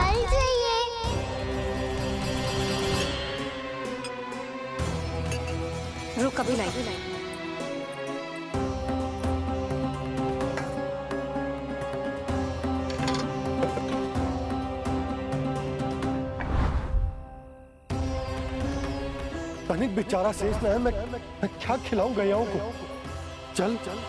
फल चाहिए। रुक, अभी लाई। तनिक बेचारा शेष न है, मैं क्या खिलाऊं गयाओं को। चल चल।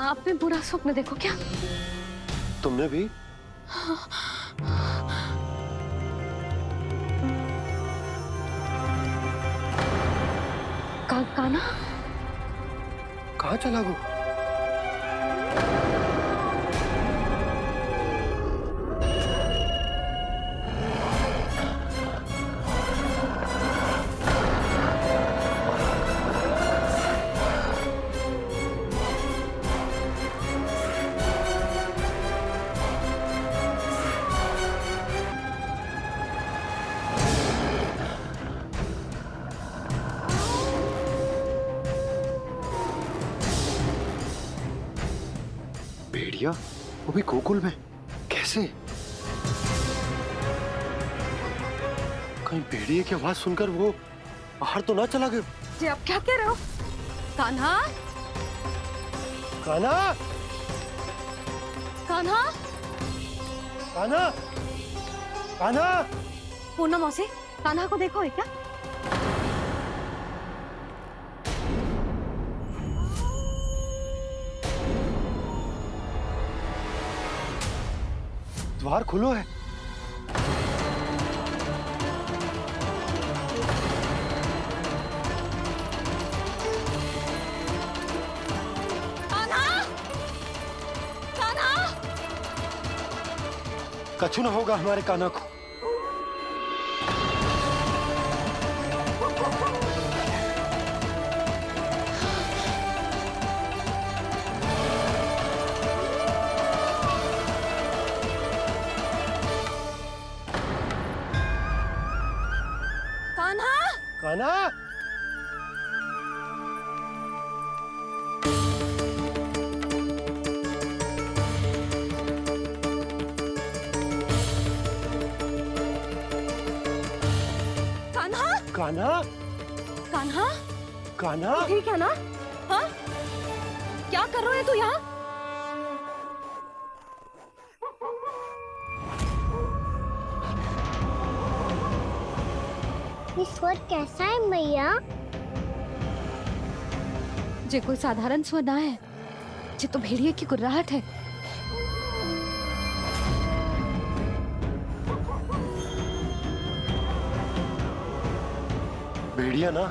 आपने बुरा स्वप्न देखो क्या? तुमने भी? काना? कहाँ चला वो? भेड़िया? वो भी गोकुल में? कैसे? कहीं भेड़िए की आवाज सुनकर वो बाहर तो ना चला गया? जी आप क्या कह रहे हो? कान्हा? कान्हा? कान्हा? कान्हा? कान्हा? पूनम मौसी, कान्हा को देखो है क्या? द्वार खुलो है। कान्हा? कान्हा? कछु ना होगा हमारे कान्हा को। कान्हा? कान्हा? कान्हा? कान्हा? कान्हा? कान्हा? ठीक है ना? हाँ? क्या कर रहे हो तू यहाँ? ये स्वर कैसा है मैया? जे कोई साधारण स्वर ना है, जे तो भेड़िए की गुर्राहट है। भेड़िया ना,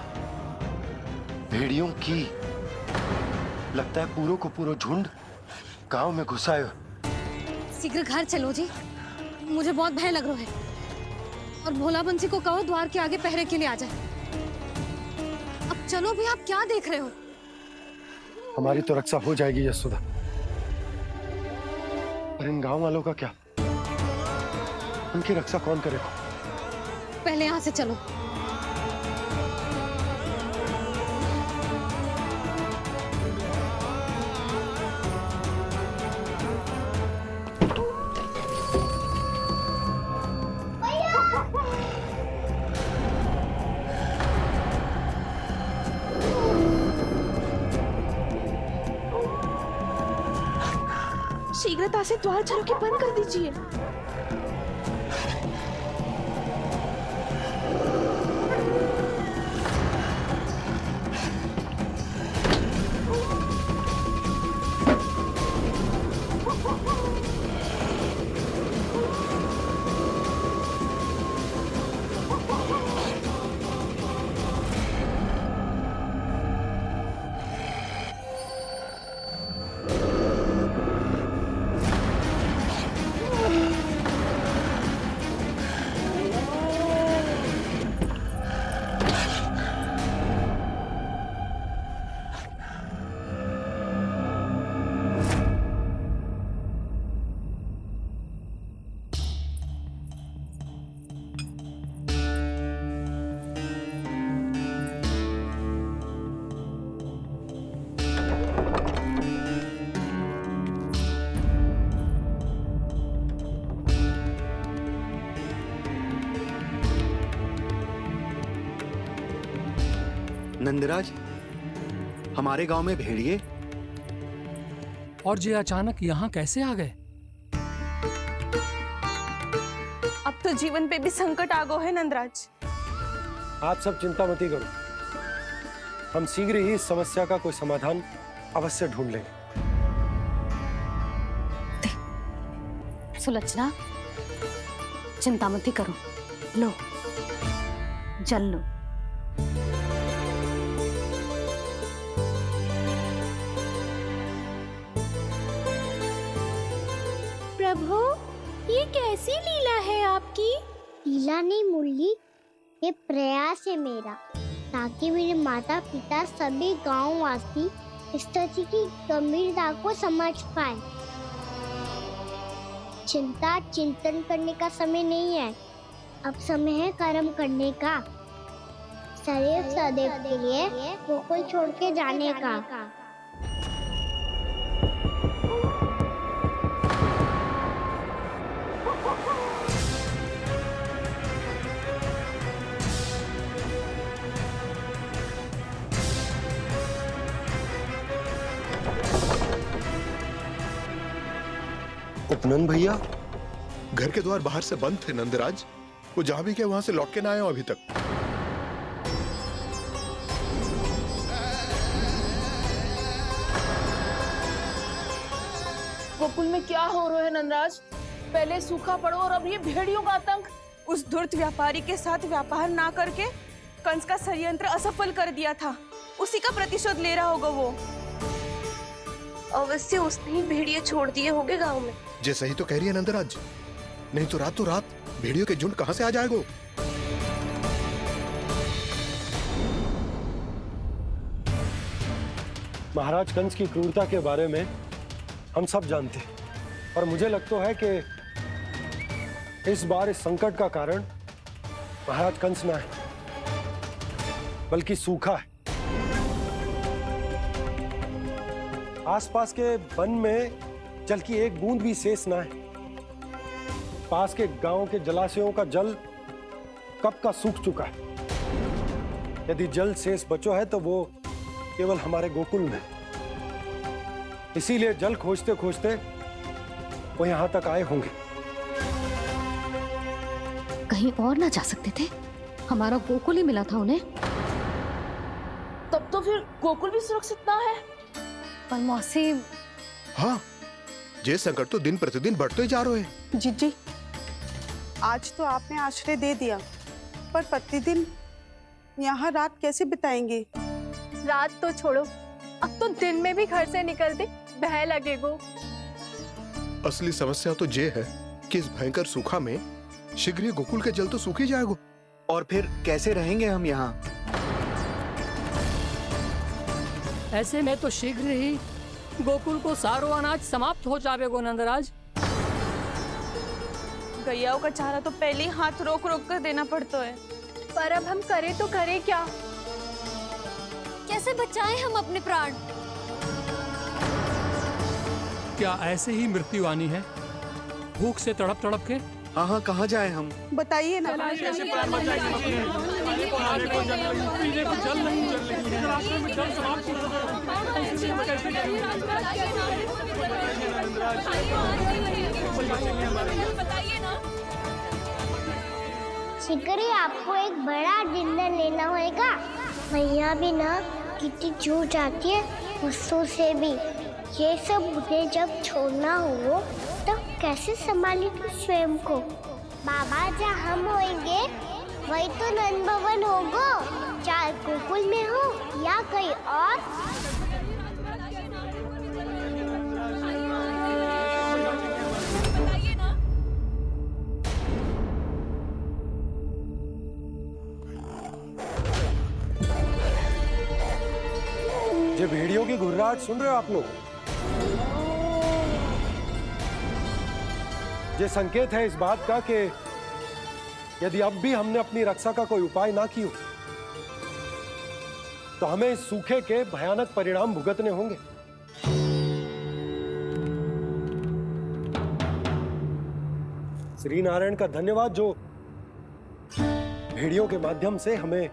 भेड़ियों की लगता है पूरो को पूरो झुंड गांव में घुसा है। शीघ्र घर चलो जी, मुझे बहुत भय लग रहा है। और भोला बंसी को कहो द्वार के आगे पहरे के लिए आ जाए। अब चलो भी, आप क्या देख रहे हो? हमारी तो रक्षा हो जाएगी यशोदा, पर इन गांव वालों का क्या? उनकी रक्षा कौन करेगा? पहले यहाँ से चलो। शीघ्रता से द्वार झरोके बंद कर दीजिए। नंदराज, हमारे गांव में भेड़िए? और ये अचानक यहाँ कैसे आ गए? अब तो जीवन पे भी संकट आ गो है नंदराज। आप सब चिंता मत करो, हम शीघ्र ही इस समस्या का कोई समाधान अवश्य ढूंढ लेंगे। सुलक्षणा, चिंता मत करो, लो जल लो। प्रभु, ये कैसी लीला है आपकी? लीला नहीं मुरली, ये प्रयास है मेरा, ताकि मेरे माता पिता सभी गांव वासी इस स्थिति की गंभीरता को समझ पाए। चिंता चिंतन करने का समय नहीं है, अब समय है कर्म करने का, सदैव सदैव के लिए गोकुल छोड़ के जाने का। उपनंद भैया, घर के द्वार बाहर से बंद थे नंदराज। वो जहां भी गए वहां से लौट के ना आए हो अभी तक। गोकुल में क्या हो रहा है नंदराज? पहले सूखा पड़ो और अब ये भेड़ियों का आतंक। उस धूर्त व्यापारी के साथ व्यापार ना करके कंस का षड्यंत्र असफल कर दिया था, उसी का प्रतिशोध ले रहा होगा वो। अवश्य उसने ही भेड़िए छोड़ दिए होंगे गांव में। जे सही तो कह रही है नंदराज, नहीं तो रात भेड़ियों के झुंड कहां से आ जाएगा? महाराज कंस की क्रूरता के बारे में हम सब जानते हैं, और मुझे लगता है कि इस बार इस संकट का कारण महाराज कंस ना है, बल्कि सूखा है। आसपास के वन में जल की एक बूंद भी शेष ना है। पास के गांव के जलाशयों का जल कब का सूख चुका है। यदि जल शेष बचो है तो वो केवल हमारे गोकुल में। इसीलिए जल खोजते खोजते वो यहां तक आए होंगे। कहीं और ना जा सकते थे? हमारा गोकुल ही मिला था उन्हें। तब तो फिर गोकुल भी सुरक्षित ना है। पर मौसी, हाँ, ये संकट तो दिन प्रतिदिन बढ़ते जा रहे हैं। जीजी, आज तो आपने आश्रय दे दिया, पर प्रतिदिन यहाँ रात कैसे बिताएंगे? रात तो छोड़ो, अब तो दिन में भी घर से निकलते भय लगेगो। असली समस्या तो ये है कि इस भयंकर सूखा में शीघ्र ही गोकुल के जल तो सूख ही जाएगा। और फिर कैसे रहेंगे हम यहाँ? ऐसे में तो शीघ्र ही गोकुल को सारो अनाज समाप्त हो जाएगो नंदराज। गैयाओं का चारा तो पहले ही हाथ रोक रोक कर देना पड़ता है। पर अब हम करें तो करें क्या? कैसे बचाएं हम अपने प्राण? क्या ऐसे ही मृत्यु आनी है, भूख से तड़प तड़प के? हाँ, कहाँ जाए हम? बताइए ना। शीघ्र ही आपको एक बड़ा डिनर लेना होगा। मैया भी ना कितनी जूझ आती है गुस्सों से भी। ये सब उन्हें जब छोड़ना हो तो कैसे संभालेंगे स्वयं को? बाबा जहाँ हम होंगे वही तो नंद भवन होगा, चाहे गोकुल में हो या कहीं और। ये भेड़ियों की घुर्राहट सुन रहे हो आप लोग? ये संकेत है इस बात का कि यदि अब भी हमने अपनी रक्षा का कोई उपाय ना किया तो हमें इस सूखे के भयानक परिणाम भुगतने होंगे। श्री नारायण का धन्यवाद जो भेड़ियों के माध्यम से हमें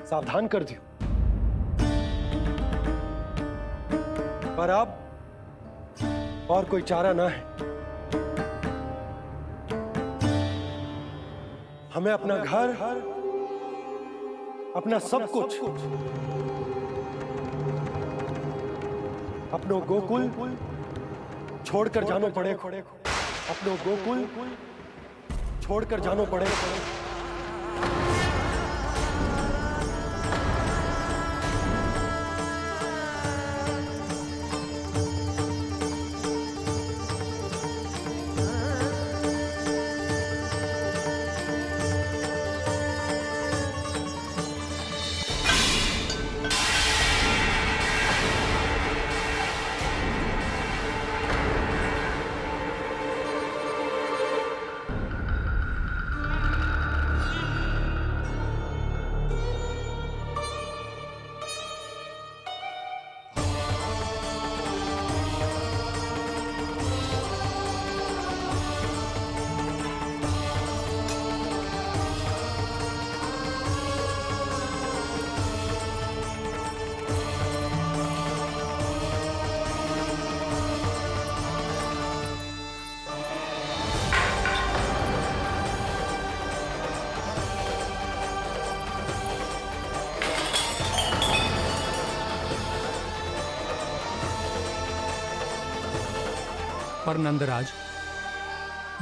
सावधान कर दिया। पर अब और कोई चारा ना है। हमें अपना घर, अपना सब कुछ, अपनो गोकुल छोड़कर जानो पड़ेगा। अपनो गोकुल छोड़कर जानो पड़ेगा। पर नंदराज,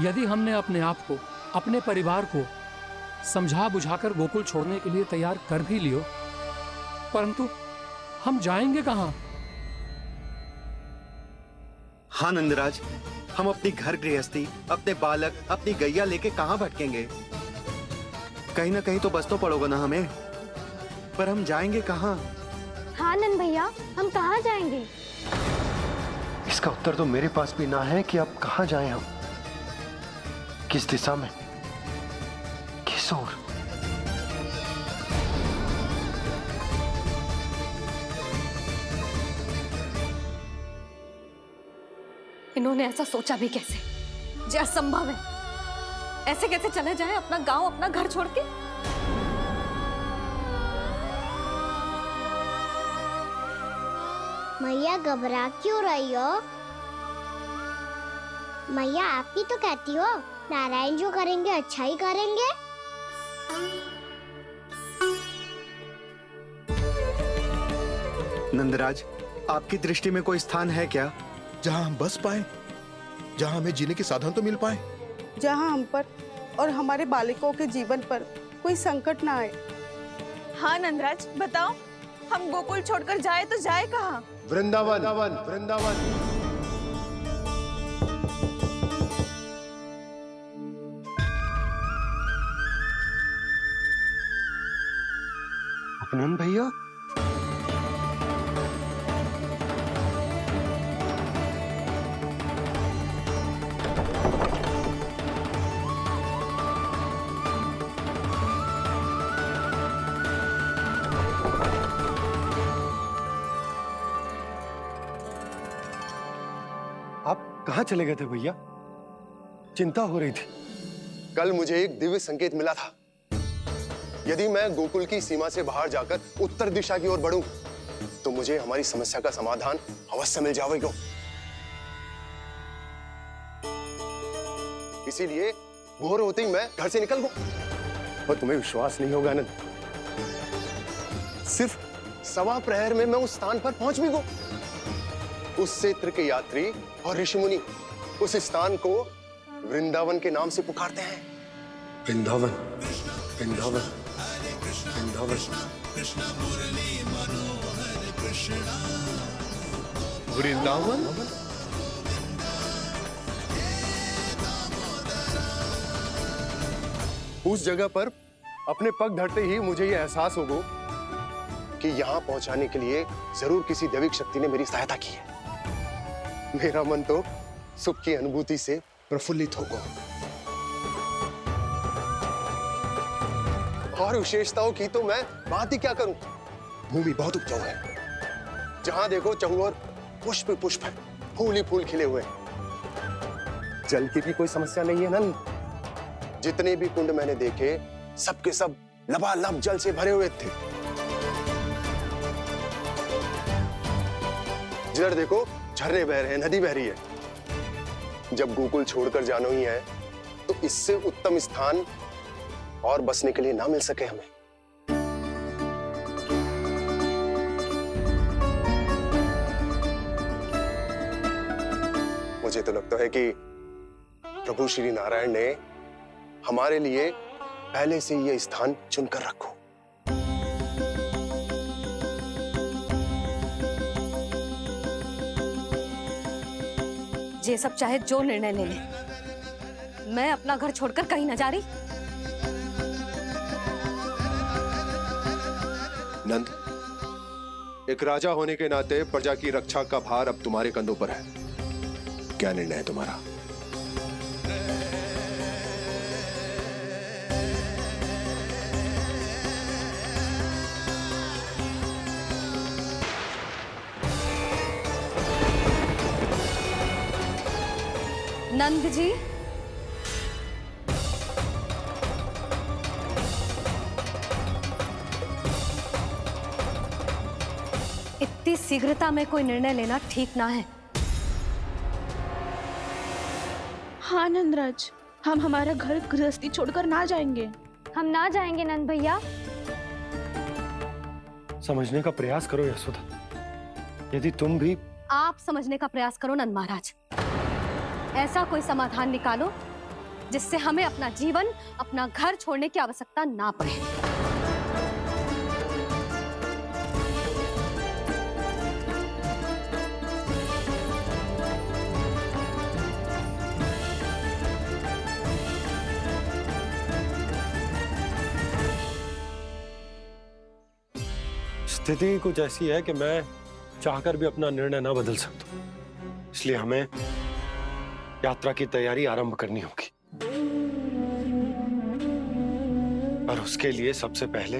यदि हमने अपने आप को, अपने परिवार को समझा बुझाकर गोकुल छोड़ने के लिए तैयार कर भी लियो, परंतु हम जाएंगे कहां? हाँ नंदराज, हम अपनी घर गृहस्थी, अपने बालक, अपनी गैया लेके कहां भटकेंगे? कहीं ना कहीं तो बस तो पड़ोगा ना हमें, पर हम जाएंगे कहां? हाँ नंद भैया, हम कहाँ जाएंगे? इसका उत्तर तो मेरे पास भी ना है कि अब कहां जाएं हम, किस दिशा में, किस ओर। इन्होंने ऐसा सोचा भी कैसे? जो असंभव है। ऐसे कैसे चले जाएं अपना गांव, अपना घर छोड़ के? मैया घबरा क्यों रही हो? मैया आप ही तो कहती हो नारायण जो करेंगे अच्छा ही करेंगे। नंदराज, आपकी दृष्टि में कोई स्थान है क्या जहां हम बस पाए, जहां हमें जीने के साधन तो मिल पाए, जहाँ हम पर और हमारे बालकों के जीवन पर कोई संकट ना आए? हाँ नंदराज, बताओ, हम गोकुल छोड़कर जाए तो जाए कहाँ? वृंदावन, वृंदावन। अपनन भैया, आप कहाँ चले गए थे भैया? चिंता हो रही थी। कल मुझे एक दिव्य संकेत मिला था। यदि मैं गोकुल की सीमा से बाहर जाकर उत्तर दिशा की ओर बढ़ूं, तो मुझे हमारी समस्या का समाधान अवश्य मिल जाएगा। इसीलिए भोर होते ही मैं घर से निकल गया। और तुम्हें विश्वास नहीं होगा आनंद, सिर्फ 1.25 प्रहर में मैं उस स्थान पर पहुंच भी गया। उस क्षेत्र के यात्री और ऋषिमुनि उस स्थान को वृंदावन के नाम से पुकारते हैं। वृंदावन, वृंदावन, वृंदावन। वृंदावन? उस जगह पर अपने पग धरते ही मुझे यह एहसास होगा कि यहां पहुंचाने के लिए जरूर किसी दैविक शक्ति ने मेरी सहायता की है। मेरा मन तो सुख की अनुभूति से प्रफुल्लित होगा। और विशेषताओं की तो मैं बात ही क्या करूं। भूमि बहुत उपजाऊ है, जहां देखो चहुओर पुष्प पुष्प है, फूल ही फूल खिले हुए हैं। जल की भी कोई समस्या नहीं है नंद। जितने भी कुंड मैंने देखे, सबके सब लबालब जल से भरे हुए थे। इधर देखो, झरने बह रहे हैं, नदी बह रही है। जब गोकुल छोड़कर जाना ही है तो इससे उत्तम स्थान और बसने के लिए ना मिल सके हमें। मुझे तो लगता है कि प्रभु श्री नारायण ने हमारे लिए पहले से यह स्थान चुनकर रखो। ये सब चाहे जो निर्णय ले ले, मैं अपना घर छोड़कर कहीं न जा रही। नंद, एक राजा होने के नाते प्रजा की रक्षा का भार अब तुम्हारे कंधों पर है। क्या निर्णय है तुम्हारा? नंद जी, इतनी शीघ्रता में कोई निर्णय लेना ठीक ना है। हाँ नंदराज, हम हमारा घर गृहस्थी छोड़कर ना जाएंगे। हम ना जाएंगे नंद भैया। समझने का प्रयास करो यशोदा। यदि तुम भी आप समझने का प्रयास करो नंद महाराज। ऐसा कोई समाधान निकालो जिससे हमें अपना जीवन, अपना घर छोड़ने की आवश्यकता ना पड़े। स्थिति कुछ ऐसी है कि मैं चाहकर भी अपना निर्णय ना बदल सकता, इसलिए हमें यात्रा की तैयारी आरंभ करनी होगी। और उसके लिए सबसे पहले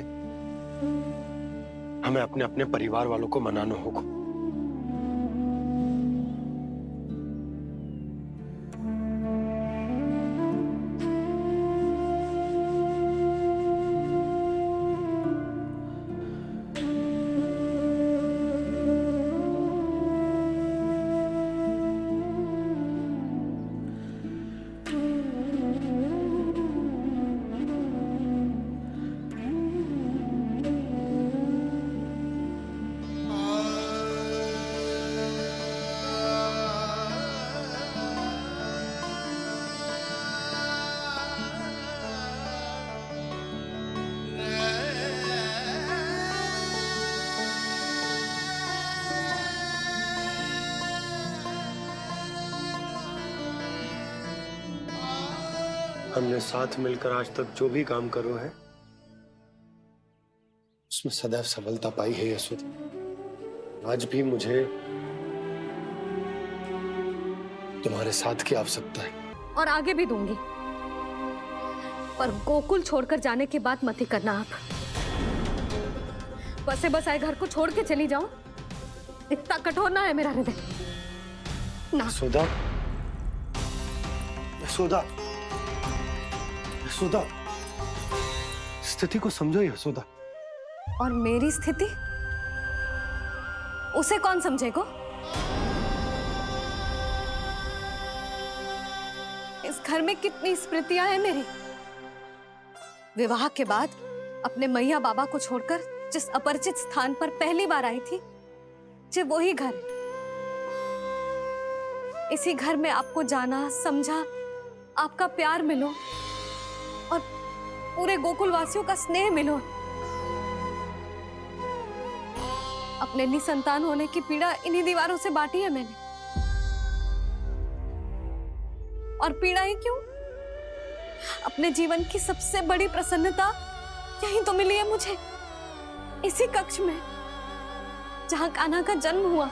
हमें अपने अपने परिवार वालों को मनाना होगा। हमने साथ मिलकर आज तक जो भी काम करो है उसमें सदैव सफलता पाई है यशोदा। आज भी मुझे तुम्हारे साथ की आवश्यकता है और आगे भी दूंगी, पर गोकुल छोड़कर जाने के बाद मत ही करना। आप बसे बसाए घर को छोड़ के चली जाओ, इतना कठोर ना है मेरा हृदय ना। यशोदा, यशोदा, यशोदा, स्थिति को समझो यशोदा। और मेरी स्थिति उसे कौन समझेगा? इस घर में कितनी स्मृतियां हैं मेरी। विवाह के बाद अपने मैया बाबा को छोड़कर जिस अपरिचित स्थान पर पहली बार आई थी, ये वही घर। इसी घर में आपको जाना, समझा, आपका प्यार मिलो और पूरे गोकुल वासियों का स्नेह मिलो। अपने निसंतान होने की पीड़ा इन्हीं दीवारों से बांटी है मैंने। और पीड़ा ही क्यों? अपने जीवन की सबसे बड़ी प्रसन्नता यहीं तो मिली है मुझे, इसी कक्ष में जहां कान्हा का जन्म हुआ।